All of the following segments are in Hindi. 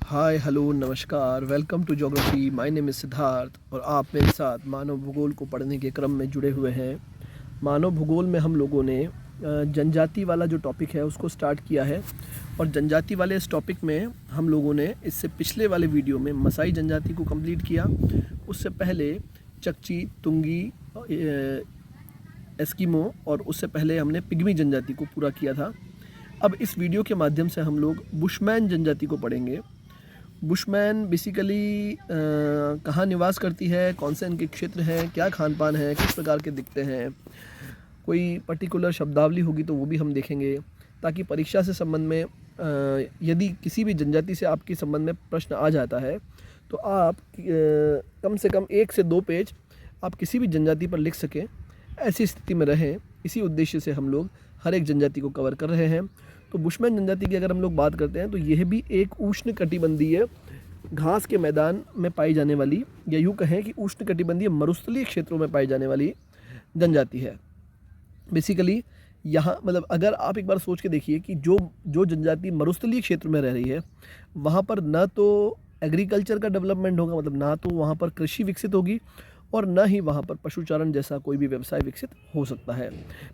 हाय हेलो नमस्कार, welcome to geography. My name is Siddharth और आप मेरे साथ मानव भूगोल को पढ़ने के क्रम में जुड़े हुए हैं। मानव भूगोल में हम लोगों ने जनजाति वाला जो टॉपिक है उसको स्टार्ट किया है और जनजाति वाले इस टॉपिक में हम लोगों ने इससे पिछले वाले वीडियो में मसाई जनजाति को कंप्लीट किया। उससे पहले चकची, तुंगी, एस्किमो और उससे पहले हमने पिग्मी जनजाति को पूरा किया था। अब इस वीडियो के माध्यम से हम लोग बुशमैन जनजाति को पढ़ेंगे। बुशमैन बेसिकली कहाँ निवास करती है, कौन से इनके क्षेत्र हैं, क्या खान पान है, किस प्रकार के दिखते हैं, कोई पर्टिकुलर शब्दावली होगी तो वो भी हम देखेंगे, ताकि परीक्षा से संबंध में यदि किसी भी जनजाति से आपके संबंध में प्रश्न आ जाता है तो आप कम से कम 1 से 2 पेज आप किसी भी जनजाति पर लिख सकें, ऐसी स्थिति में रहें। इसी उद्देश्य से हम लोग हर एक जनजाति को कवर कर रहे हैं। तो बुशमैन जनजाति की अगर हम लोग बात करते हैं तो यह भी एक उष्णकटिबंधीय घास के मैदान में पाई जाने वाली, या यूँ कहें कि उष्णकटिबंधीय मरुस्थलीय क्षेत्रों में पाई जाने वाली जनजाति है। बेसिकली यहाँ मतलब अगर आप एक बार सोच के देखिए कि जो जो जनजाति मरुस्थलीय क्षेत्र में रह रही है वहाँ पर न तो एग्रीकल्चर का डेवलपमेंट होगा, मतलब ना तो वहाँ पर कृषि विकसित होगी और न ही वहाँ पर पशुचारण जैसा कोई भी व्यवसाय विकसित हो सकता है।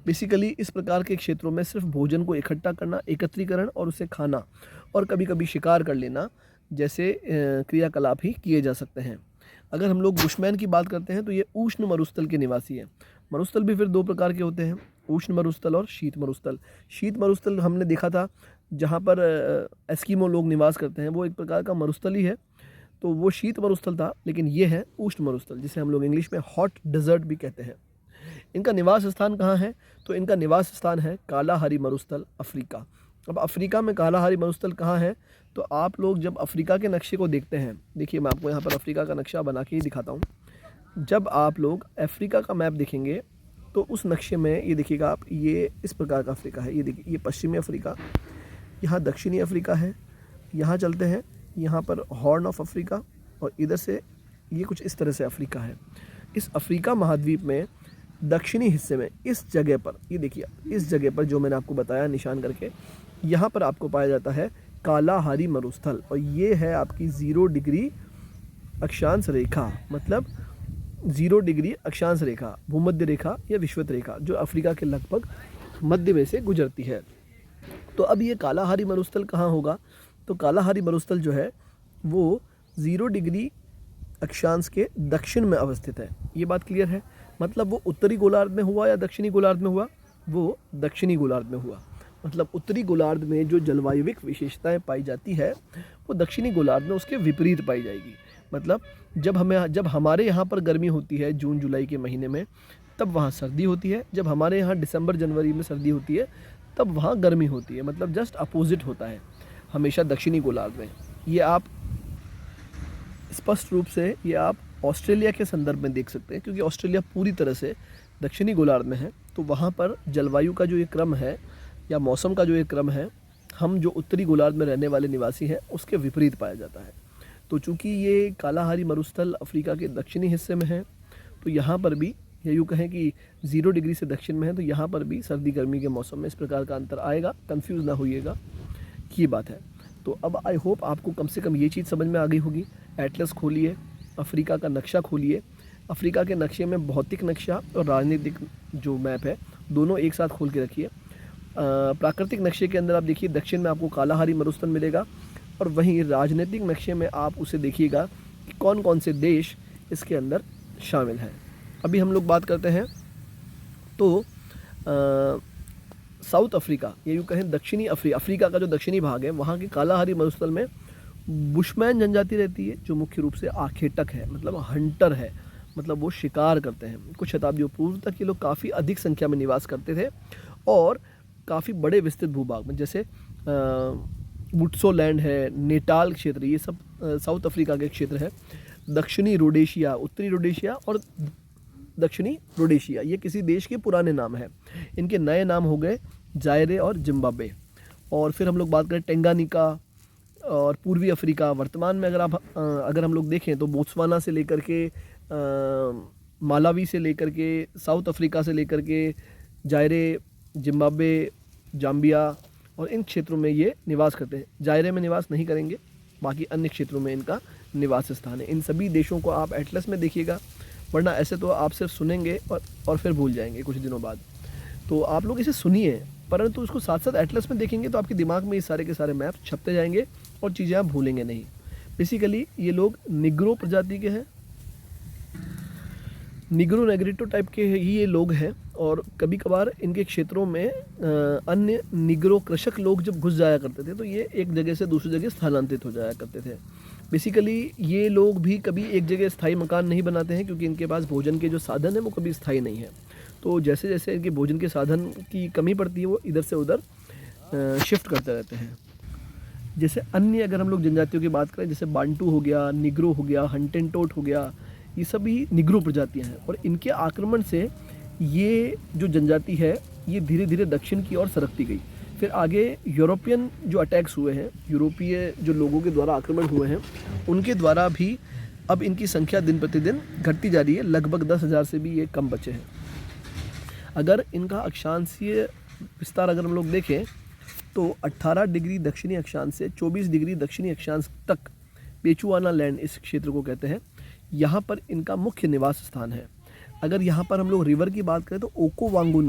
बेसिकली इस प्रकार के क्षेत्रों में सिर्फ भोजन को इकट्ठा करना, एकत्रीकरण और उसे खाना और कभी कभी शिकार कर लेना जैसे क्रियाकलाप ही किए जा सकते हैं। अगर हम लोग बुशमैन की बात करते हैं तो ये उष्ण मरुस्थल के निवासी हैं। मरुस्थल भी फिर 2 प्रकार के होते हैं, उष्ण मरुस्थल और शीत मरुस्थल। शीत मरुस्थल हमने देखा था जहाँ पर एस्किमो लोग निवास करते हैं, वो एक प्रकार का मरुस्थल ही है, तो वो शीत मरुस्थल था। लेकिन ये है उष्ण मरुस्थल, जिसे हम लोग इंग्लिश में हॉट डेजर्ट भी कहते हैं। इनका निवास स्थान कहाँ है? तो इनका निवास स्थान है कालाहारी मरुस्थल, अफ्रीका। अब अफ्रीका में कालाहारी मरुस्थल कहाँ है? तो आप लोग जब अफ्रीका के नक्शे को देखते हैं, देखिए मैं आपको यहाँ पर अफ्रीका का नक्शा बना के ही दिखाता हूँ। जब आप लोग अफ्रीका का मैप देखेंगे तो उस नक्शे में ये देखिएगा आप, ये इस प्रकार का अफ्रीका है। ये देखिए, ये पश्चिमी अफ्रीका, यहाँ दक्षिणी अफ्रीका है, यहाँ चलते हैं, यहाँ पर हॉर्न ऑफ अफ्रीका, और इधर से ये कुछ इस तरह से अफ्रीका है। इस अफ्रीका महाद्वीप में दक्षिणी हिस्से में इस जगह पर, ये देखिए इस जगह पर जो मैंने आपको बताया निशान करके, यहाँ पर आपको पाया जाता है कालाहारी मरुस्थल। और ये है आपकी 0 डिग्री अक्षांश रेखा, मतलब 0 डिग्री अक्षांश रेखा, भूमध्य रेखा या विषुवत रेखा, जो अफ्रीका के लगभग मध्य में से गुजरती है। तो अब ये कालाहारी मरुस्थल कहाँ होगा? तो कालाहारी मरुस्थल जो है वो 0 डिग्री अक्षांश के दक्षिण में अवस्थित है। ये बात क्लियर है? मतलब वो उत्तरी गोलार्ध में हुआ या दक्षिणी गोलार्ध में हुआ? वो दक्षिणी गोलार्ध में हुआ। मतलब उत्तरी गोलार्ध में जो जलवायुविक विशेषताएं पाई जाती है वो दक्षिणी गोलार्ध में उसके विपरीत पाई जाएगी। मतलब जब हमारे यहाँ पर गर्मी होती है जून जुलाई के महीने में, तब वहाँ सर्दी होती है। जब हमारे यहाँ दिसंबर जनवरी में सर्दी होती है तब वहाँ गर्मी होती है। मतलब जस्ट अपोजिट होता है हमेशा दक्षिणी गोलार्ध में। ये आप स्पष्ट रूप से ये आप ऑस्ट्रेलिया के संदर्भ में देख सकते हैं, क्योंकि ऑस्ट्रेलिया पूरी तरह से दक्षिणी गोलार्ध में है। तो वहाँ पर जलवायु का जो ये क्रम है या मौसम का जो ये क्रम है, हम जो उत्तरी गोलार्ध में रहने वाले निवासी हैं उसके विपरीत पाया जाता है। तो चूँकि ये कालाहारी मरुस्थल अफ्रीका के दक्षिणी हिस्से में है, तो यहाँ पर भी, या यूँ कहें कि 0 डिग्री से दक्षिण में है, तो यहाँ पर भी सर्दी गर्मी के मौसम में इस प्रकार का अंतर आएगा। कंफ्यूज ना होइएगा, ये बात है। तो अब आई होप आपको कम से कम ये चीज़ समझ में आ गई होगी। एटलस खोलिए, अफ्रीका का नक्शा खोलिए। अफ्रीका के नक्शे में भौतिक नक्शा और राजनीतिक जो मैप है दोनों एक साथ खोल के रखिए। प्राकृतिक नक्शे के अंदर आप देखिए दक्षिण में आपको कालाहारी मरुस्थल मिलेगा, और वहीं राजनीतिक नक्शे में आप उसे देखिएगा कि कौन कौन से देश इसके अंदर शामिल हैं। अभी हम लोग बात करते हैं तो साउथ अफ्रीका, या यूँ कहें दक्षिणी अफ्रीका का जो दक्षिणी भाग है, वहाँ के कालाहारी मरुस्थल में बुशमैन जनजाति रहती है, जो मुख्य रूप से आखेटक है, मतलब हंटर है, मतलब वो शिकार करते हैं। कुछ शताब्दियों पूर्व तक ये लोग काफ़ी अधिक संख्या में निवास करते थे और काफ़ी बड़े विस्तृत भूभाग में, जैसे वुट्सो लैंड है, नेटाल क्षेत्र, ये सब साउथ अफ्रीका के क्षेत्र है। दक्षिणी रोडेशिया, उत्तरी रोडेशिया और दक्षिणी रोडेशिया, ये किसी देश के पुराने नाम हैं। इनके नए नाम हो गए जायरे और जिम्बाब्वे। और फिर हम लोग बात करें टेंगानिका और पूर्वी अफ्रीका। वर्तमान में अगर हम लोग देखें तो बोत्सवाना से लेकर के मालावी से लेकर के, साउथ अफ्रीका से लेकर के जायरे, जिम्बाब्वे, जाम्बिया और इन क्षेत्रों में ये निवास करते हैं। जायरे में निवास नहीं करेंगे, बाकी अन्य क्षेत्रों में इनका निवास स्थान है। इन सभी देशों को आप एटलस में देखिएगा, वरना ऐसे तो आप सिर्फ सुनेंगे और फिर भूल जाएंगे कुछ दिनों बाद। तो आप लोग इसे सुनिए, परंतु उसको साथ साथ एटलस में देखेंगे तो आपके दिमाग में ये सारे के सारे मैप छपते जाएंगे और चीज़ें आप भूलेंगे नहीं। बेसिकली ये लोग निग्रो प्रजाति के हैं, निग्रो नेग्रिटो टाइप के ही ये लोग हैं। और कभी कभार इनके क्षेत्रों में अन्य निग्रो कृषक लोग जब घुस जाया करते थे तो ये एक जगह से दूसरी जगह स्थानांतरित हो जाया करते थे। बेसिकली ये लोग भी कभी एक जगह स्थायी मकान नहीं बनाते हैं, क्योंकि इनके पास भोजन के जो साधन है वो कभी स्थायी नहीं है। तो जैसे जैसे इनके भोजन के साधन की कमी पड़ती है वो इधर से उधर शिफ्ट करते रहते हैं। जैसे अन्य अगर हम लोग जनजातियों की बात करें, जैसे बांटू हो गया, निग्रो हो गया, हंटेंटोट हो गया, ये सभी निग्रो प्रजातियां हैं। और इनके आक्रमण से ये जो जनजाति है ये धीरे धीरे दक्षिण की ओर सरकती गई। फिर आगे यूरोपियन जो अटैक्स हुए हैं, यूरोपीय जो लोगों के द्वारा आक्रमण हुए हैं, उनके द्वारा भी अब इनकी संख्या दिन प्रतिदिन घटती जा रही है। लगभग 10,000 से भी ये कम बचे हैं। अगर इनका अक्षांशीय विस्तार अगर हम लोग देखें तो 18 डिग्री दक्षिणी अक्षांश से 24 डिग्री दक्षिणी अक्षांश तक बेचुआना लैंड इस क्षेत्र को कहते हैं। यहाँ पर इनका मुख्य निवास स्थान है। अगर यहाँ पर हम लोग रिवर की बात करें तो ओकोवांगो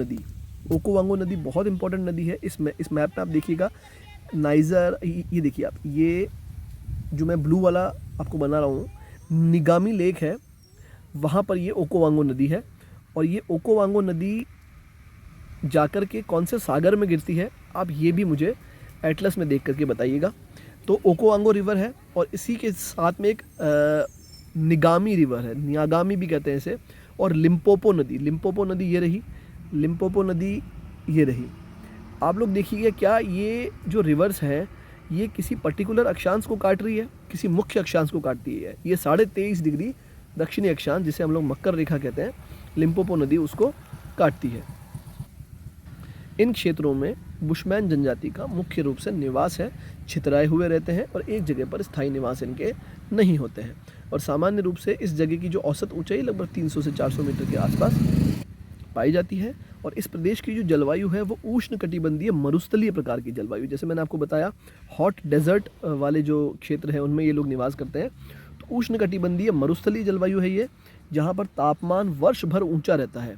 नदी बहुत इंपॉर्टेंट नदी है। इस मैप में आप देखिएगा, नाइजर, ये देखिए आप, ये जो मैं ब्लू वाला आपको बना रहा हूँ, निगामी लेक है, वहाँ पर ये ओकोवांगो नदी है। और ये ओकोवांगो नदी जाकर के कौन से सागर में गिरती है, आप ये भी मुझे एटलस में देख करके बताइएगा। तो ओकोवांगो रिवर है और इसी के साथ में एक निगामी रिवर है, नियागामी भी कहते हैं इसे, और लिम्पोपो नदी ये रही, लिम्पोपो नदी ये रही। आप लोग देखिएगा, क्या ये जो रिवर्स है ये किसी पर्टिकुलर अक्षांश को काट रही है, किसी मुख्य अक्षांश को काटती है। ये 23.5 डिग्री दक्षिणी अक्षांश, जिसे हम लोग मकर रेखा कहते हैं, लिम्पोपो नदी उसको काटती है। इन क्षेत्रों में बुशमैन जनजाति का मुख्य रूप से निवास है, छितराए हुए रहते हैं और एक जगह पर स्थायी निवास इनके नहीं होते हैं। और सामान्य रूप से इस जगह की जो औसत ऊंचाई लगभग 300 से 400 मीटर के आसपास पाई जाती है। और इस प्रदेश की जो जलवायु है वो उष्ण कटिबंधीय मरुस्थलीय प्रकार की जलवायु, जैसे मैंने आपको बताया हॉट डेजर्ट वाले जो क्षेत्र हैं उनमें ये लोग निवास करते हैं। तो उष्ण कटिबंधीय मरुस्थलीय जलवायु है ये, जहाँ पर तापमान वर्ष भर ऊंचा रहता है।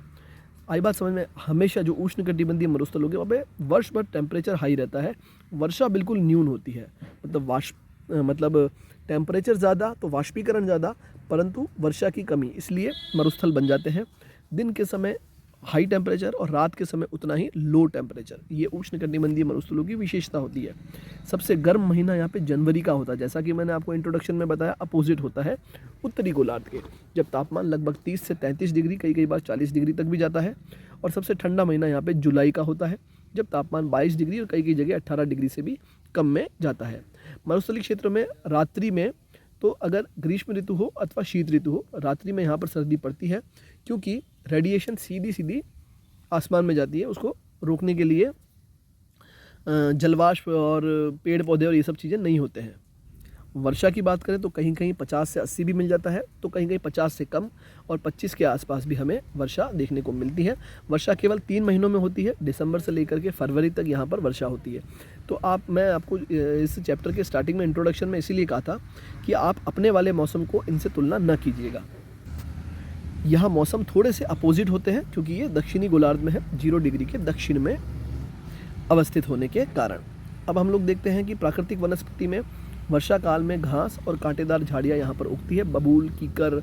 आई बात समझ में? हमेशा जो उष्ण कटिबंधीय मरुस्थल होगी वहाँ पे वर्ष भर टेम्परेचर हाई रहता है, वर्षा बिल्कुल न्यून होती है। मतलब टेम्परेचर ज़्यादा तो वाष्पीकरण ज़्यादा, परंतु वर्षा की कमी, इसलिए मरुस्थल बन जाते हैं। दिन के समय हाई टेम्परेचर और रात के समय उतना ही लो टेम्परेचर, ये उष्णकटिबंधीय मरुस्थलों की विशेषता होती है। सबसे गर्म महीना यहाँ पे जनवरी का होता है, जैसा कि मैंने आपको इंट्रोडक्शन में बताया, अपोजिट होता है उत्तरी गोलार्ध के, जब तापमान लगभग 30 से 33 डिग्री, कई बार 40 डिग्री तक भी जाता है। और सबसे ठंडा महीना यहाँ पे जुलाई का होता है, जब तापमान 22 डिग्री और कई जगह 18 डिग्री से भी कम में जाता है। मरुस्थलीय क्षेत्र में रात्रि में तो अगर ग्रीष्म ऋतु हो अथवा शीत ऋतु हो, रात्रि में यहाँ पर सर्दी पड़ती है, क्योंकि रेडिएशन सीधी आसमान में जाती है। उसको रोकने के लिए जलवाष्प और पेड़ पौधे और ये सब चीज़ें नहीं होते हैं। वर्षा की बात करें तो कहीं कहीं 50 से 80 भी मिल जाता है, तो कहीं कहीं 50 से कम और 25 के आसपास भी हमें वर्षा देखने को मिलती है। वर्षा केवल 3 महीनों में होती है, दिसंबर से लेकर के फरवरी तक यहाँ पर वर्षा होती है। तो मैं आपको इस चैप्टर के स्टार्टिंग में इंट्रोडक्शन में इसीलिए कहा था कि आप अपने वाले मौसम को इनसे तुलना न कीजिएगा। यहाँ मौसम थोड़े से अपोजिट होते हैं, क्योंकि ये दक्षिणी गोलार्ध में है, 0 डिग्री के दक्षिण में अवस्थित होने के कारण। अब हम लोग देखते हैं कि प्राकृतिक वनस्पति में वर्षा काल में घास और कांटेदार झाड़ियाँ यहाँ पर उगती है, बबूल, कीकर,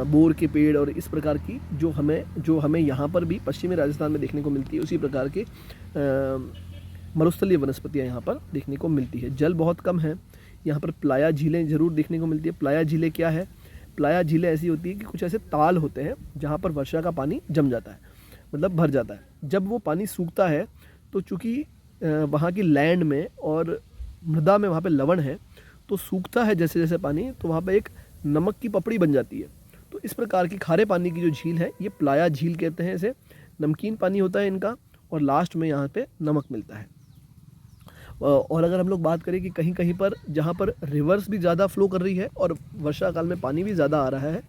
बोर के पेड़ और इस प्रकार की जो हमें यहाँ पर भी पश्चिमी राजस्थान में देखने को मिलती है, उसी प्रकार के मरुस्थलीय वनस्पतियाँ यहाँ पर देखने को मिलती है। जल बहुत कम है यहाँ पर, प्लाया झीलें ज़रूर देखने को मिलती है। प्लाया झीलें क्या है? प्लाया झीलें ऐसी होती है कि कुछ ऐसे ताल होते हैं जहाँ पर वर्षा का पानी जम जाता है, मतलब भर जाता है। जब वो पानी सूखता है तो चूँकि वहाँ की लैंड में और मृदा में वहाँ पे लवण है, तो सूखता है जैसे जैसे पानी, तो वहाँ पे एक नमक की पपड़ी बन जाती है। तो इस प्रकार की खारे पानी की जो झील है ये प्लाया झील कहते हैं इसे। नमकीन पानी होता है इनका और लास्ट में यहाँ पे नमक मिलता है। और अगर हम लोग बात करें कि कहीं कहीं पर जहाँ पर रिवर्स भी ज़्यादा फ्लो कर रही है और वर्षा काल में पानी भी ज़्यादा आ रहा है,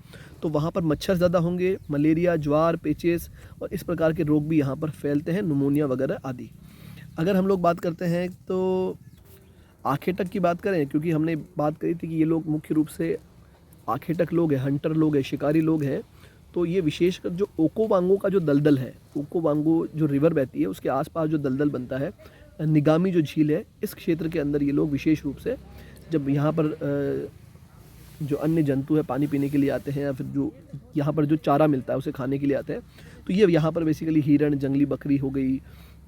तो वहाँ पर मच्छर ज़्यादा होंगे, मलेरिया, ज्वार, पेचेस और इस प्रकार के रोग भी यहाँ पर फैलते हैं, निमोनिया वगैरह आदि। अगर हम लोग बात करते हैं तो आखेटक की बात करें, क्योंकि हमने बात करी थी कि ये लोग मुख्य रूप से आखेटक लोग हैं, हंटर लोग हैं, शिकारी लोग हैं। तो ये विशेषकर जो ओकोवांगो का जो दलदल है, ओकोवांगो जो रिवर बहती है उसके आसपास जो दलदल बनता है, निगामी जो झील है, इस क्षेत्र के अंदर ये लोग विशेष रूप से जब यहाँ पर जो अन्य जंतु है पानी पीने के लिए आते हैं, या फिर जो यहाँ पर जो चारा मिलता है उसे खाने के लिए आते हैं, तो ये यहाँ पर बेसिकली हिरण, जंगली बकरी हो गई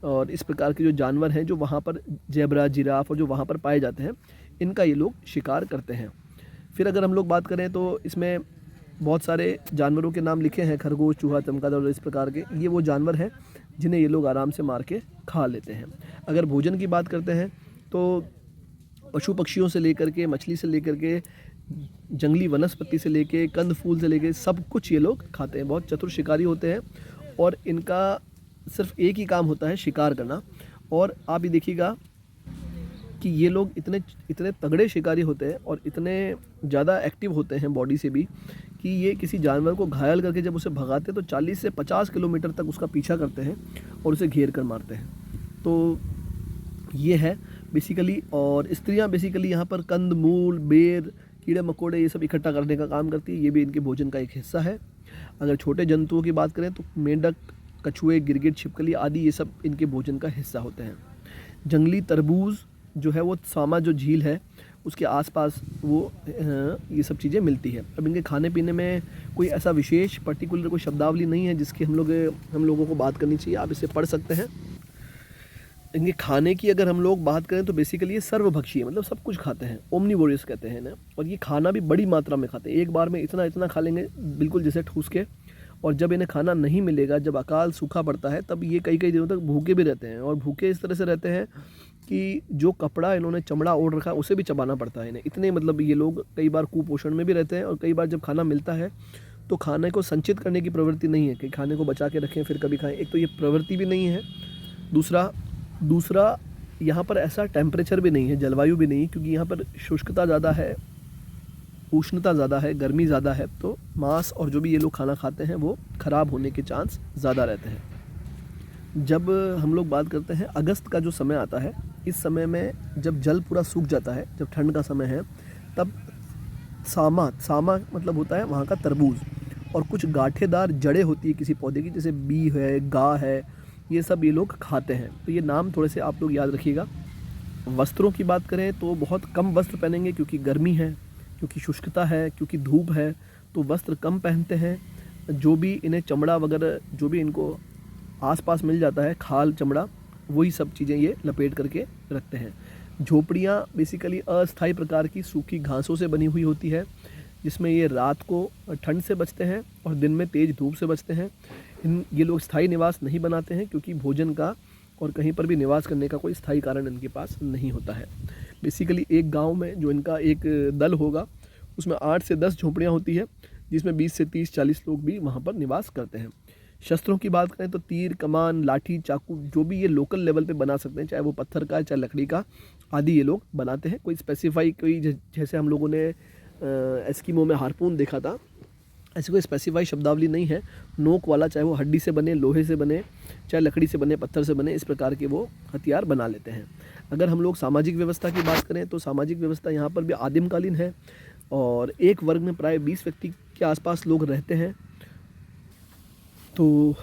और इस प्रकार के जो जानवर हैं जो वहाँ पर ज़ेब्रा, जिराफ और जो वहाँ पर पाए जाते हैं, इनका ये लोग शिकार करते हैं। फिर अगर हम लोग बात करें तो इसमें बहुत सारे जानवरों के नाम लिखे हैं, खरगोश, चूहा, चमगादड़ और इस प्रकार के, ये वो जानवर हैं जिन्हें ये लोग आराम से मार के खा लेते हैं। अगर भोजन की बात करते हैं तो पशु पक्षियों से लेकर के, मछली से लेकर के, जंगली वनस्पति से लेके, कंद फूल से लेके सब कुछ ये लोग खाते हैं। बहुत चतुर शिकारी होते हैं और इनका सिर्फ एक ही काम होता है, शिकार करना। और आप ये देखिएगा कि ये लोग इतने तगड़े शिकारी होते हैं और इतने ज़्यादा एक्टिव होते हैं बॉडी से भी, कि ये किसी जानवर को घायल करके जब उसे भगाते हैं तो 40 से 50 किलोमीटर तक उसका पीछा करते हैं और उसे घेर कर मारते हैं। तो ये है बेसिकली। और स्त्रियां बेसिकली यहाँ पर कंद मूल, बेर, कीड़े मकोड़े ये सब इकट्ठा करने का काम करती है। ये भी इनके भोजन का एक हिस्सा है। अगर छोटे जंतुओं की बात करें तो मेंढक, कछुए, गिरगिट, छिपकली आदि ये सब इनके भोजन का हिस्सा होते हैं। जंगली तरबूज जो है वो सामा जो झील है उसके आसपास वो ये सब चीज़ें मिलती है। अब इनके खाने पीने में कोई ऐसा विशेष पर्टिकुलर कोई शब्दावली नहीं है जिसकी हम लोगों को बात करनी चाहिए। आप इसे पढ़ सकते हैं। इनके खाने की अगर हम लोग बात करें तो बेसिकली ये सर्वभक्षी है, मतलब सब कुछ खाते हैं, ओमनिवोरस कहते हैं ना। और ये खाना भी बड़ी मात्रा में खाते हैं, एक बार में इतना खा लेंगे बिल्कुल जैसे ठूस के। और जब इन्हें खाना नहीं मिलेगा, जब अकाल सूखा पड़ता है, तब ये कई दिनों तक भूखे भी रहते हैं। और भूखे इस तरह से रहते हैं कि जो कपड़ा इन्होंने चमड़ा ओढ़ रखा है उसे भी चबाना पड़ता है इन्हें। इतने मतलब ये लोग कई बार कुपोषण में भी रहते हैं। और कई बार जब खाना मिलता है तो खाने को संचित करने की प्रवृत्ति नहीं है कि खाने को बचा के रखें फिर कभी खाएं, एक तो ये प्रवृत्ति भी नहीं है। दूसरा यहाँ पर ऐसा टेम्परेचर भी नहीं है, जलवायु भी नहीं, क्योंकि यहाँ पर शुष्कता ज़्यादा है, उष्णता ज़्यादा है, गर्मी ज़्यादा है। तो मांस और जो भी ये लोग खाना खाते हैं वो ख़राब होने के चांस ज़्यादा रहते हैं। जब हम लोग बात करते हैं अगस्त का जो समय आता है, इस समय में जब जल पूरा सूख जाता है, जब ठंड का समय है, तब सामा मतलब होता है वहाँ का तरबूज, और कुछ गांठेदार जड़ें होती है किसी पौधे की, जैसे बी है, गा है, ये सब ये लोग खाते हैं। तो ये नाम थोड़े से आप लोग याद रखिएगा। वस्त्रों की बात करें तो बहुत कम वस्त्र पहनेंगे, क्योंकि गर्मी है, क्योंकि शुष्कता है, क्योंकि धूप है, तो वस्त्र कम पहनते हैं। जो भी इन्हें चमड़ा वगैरह जो भी इनको आसपास मिल जाता है, खाल, चमड़ा, वही सब चीज़ें ये लपेट करके रखते हैं। झोपड़ियाँ बेसिकली अस्थायी प्रकार की सूखी घासों से बनी हुई होती है, जिसमें ये रात को ठंड से बचते हैं और दिन में तेज़ धूप से बचते हैं। ये लोग स्थायी निवास नहीं बनाते हैं, क्योंकि भोजन का और कहीं पर भी निवास करने का कोई स्थायी कारण इनके पास नहीं होता है। बेसिकली एक गांव में जो इनका एक दल होगा उसमें 8 से 10 झोपड़ियाँ होती है, जिसमें 20 से 30-40 लोग भी वहाँ पर निवास करते हैं। शस्त्रों की बात करें तो तीर, कमान, लाठी, चाकू जो भी ये लोकल लेवल पे बना सकते हैं, चाहे वो पत्थर का है चाहे लकड़ी का, आदि ये लोग बनाते हैं। कोई स्पेसिफाई कोई जैसे हम लोगों ने एस्किमो में हार्पून देखा था, ऐसी कोई स्पेसिफाई शब्दावली नहीं है। नोक वाला, चाहे वो हड्डी से बने, लोहे से बने, चाहे लकड़ी से बने, पत्थर से बने, इस प्रकार के वो हथियार बना लेते हैं। अगर हम लोग सामाजिक व्यवस्था की बात करें तो सामाजिक व्यवस्था यहाँ पर भी आदिमकालीन है और एक वर्ग में प्राय 20 व्यक्ति के आसपास लोग रहते हैं। तो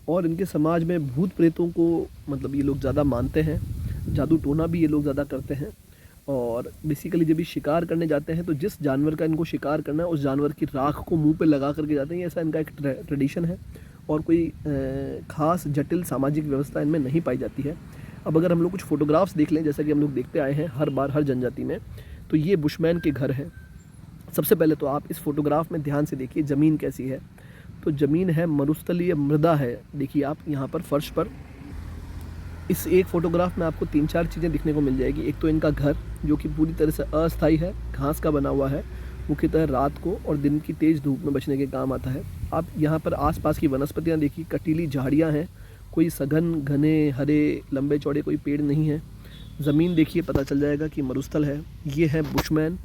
और इनके समाज में भूत प्रेतों को मतलब ये लोग ज़्यादा मानते हैं, जादू टोना भी ये लोग ज़्यादा करते हैं। और बेसिकली जब ये शिकार करने जाते हैं तो जिस जानवर का इनको शिकार करना है उस जानवर की राख को मुंह पे लगा करके जाते हैं, ऐसा इनका एक ट्रेडिशन है। और कोई ख़ास जटिल सामाजिक व्यवस्था इनमें नहीं पाई जाती है। अब अगर हम लोग कुछ फ़ोटोग्राफ्स देख लें, जैसा कि हम लोग देखते आए हैं हर बार हर जनजाति में, तो ये बुशमैन के घर हैं। सबसे पहले तो आप इस फ़ोटोग्राफ में ध्यान से देखिए ज़मीन कैसी है। तो ज़मीन है मरुस्थलीय मृदा है, देखिए आप यहाँ पर फर्श पर। इस एक फ़ोटोग्राफ में आपको 3-4 चीज़ें दिखने को मिल जाएगी। एक तो इनका घर जो कि पूरी तरह से अस्थायी है, घास का बना हुआ है, मुख्यतः रात को और दिन की तेज़ धूप में बचने के काम आता है। आप यहाँ पर आसपास की वनस्पतियाँ देखिए, कटीली झाड़ियाँ हैं, कोई सघन घने हरे लंबे चौड़े कोई पेड़ नहीं है। ज़मीन देखिए, पता चल जाएगा कि मरुस्थल है। ये है बुशमैन,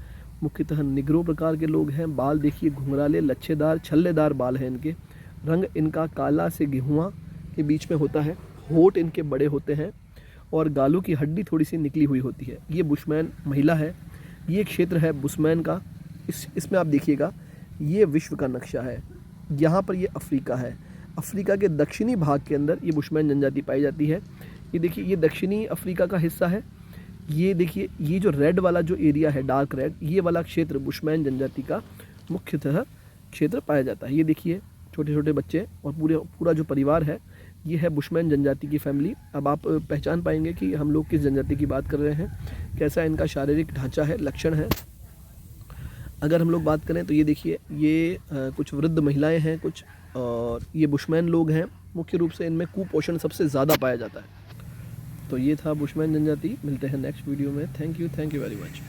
मुख्यतः निग्रो प्रकार के लोग हैं। बाल देखिए घुंघराले, लच्छेदार, छल्लेदार बाल हैं इनके। रंग इनका काला से गेहुआ के बीच में होता है। होठ इनके बड़े होते हैं और गालों की हड्डी थोड़ी सी निकली हुई होती है। ये बुशमैन महिला है। ये क्षेत्र है बुशमैन का। इसमें आप देखिएगा, ये विश्व का नक्शा है। यहाँ पर ये अफ्रीका है। अफ्रीका के दक्षिणी भाग के अंदर ये बुशमैन जनजाति पाई जाती है। ये देखिए, ये दक्षिणी अफ्रीका का हिस्सा है। ये देखिए, ये जो रेड वाला जो एरिया है, डार्क रेड, ये वाला क्षेत्र बुशमैन जनजाति का मुख्यतः क्षेत्र पाया जाता है। ये देखिए छोटे छोटे बच्चे और पूरा जो परिवार है, ये है बुशमैन जनजाति की फैमिली। अब आप पहचान पाएंगे कि हम लोग किस जनजाति की बात कर रहे हैं, कैसा इनका शारीरिक ढांचा है, लक्षण है। अगर हम लोग बात करें तो ये देखिए, ये कुछ वृद्ध महिलाएं हैं कुछ, और ये बुशमैन लोग हैं। मुख्य रूप से इनमें कुपोषण सबसे ज़्यादा पाया जाता है। तो ये था बुशमैन जनजाति। मिलते हैं नेक्स्ट वीडियो में। Thank you very much.